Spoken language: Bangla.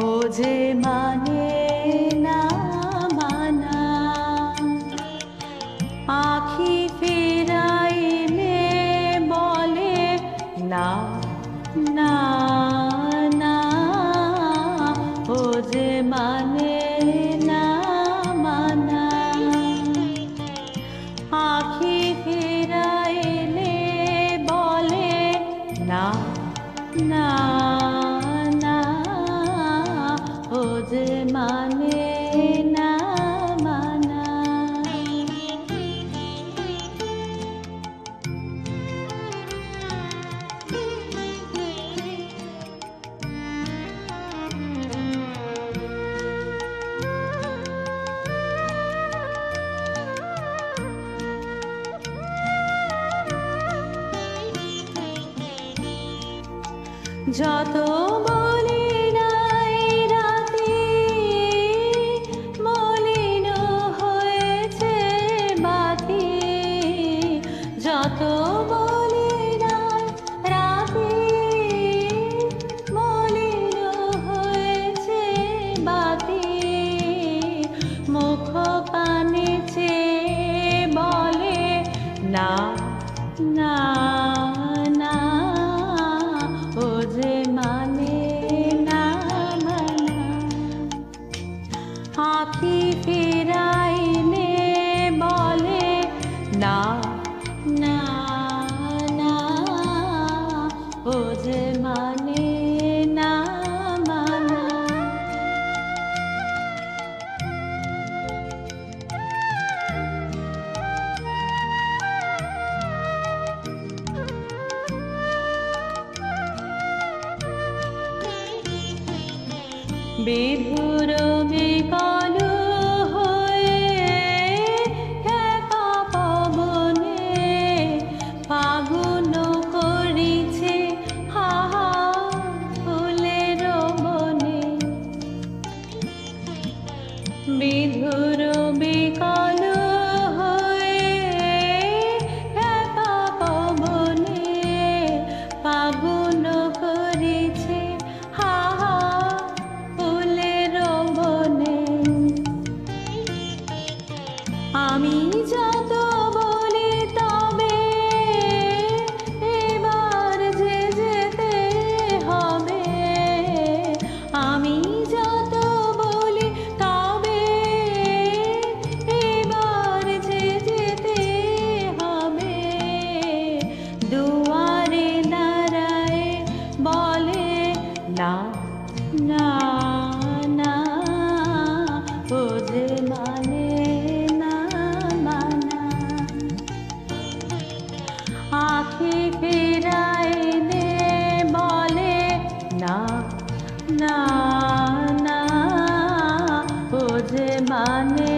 ও যে মানে না মানা, আখি ফিরাইলে বলে না না না, ও যে মানে না মানা। আখি ফিরাইলে বলে না না না, ও যে মানে না মানা। যত বলি নাই রাতে মলিন হয়েছে বাতি, যত বলি নাই রাতে মলিন হয়েছে বাতি, মুখ পানে চেয়ে বলে না না না, ও যে মানে না মানা। আখি ফিরাইলে বলে না না না, ও যে মানে না মানা। বিধুর বিকল হয়ে একা পবনে ফাগুন করিছে হাহা ফুলের বনে। বিধুর বিকল হয়ে একা পবনে ফাগুন করিছে হাহা ফুলের বনে। আমি যত বলি তবে এবার যে যেতে হবে, আমি যত বলি তবে এবার যে যেতে হবে। দুয়ারে দাঁড়ায় বলে না না না, ও যে মানে না মানা। আখি ফিরাইলে বলে না না না, ও যে মানে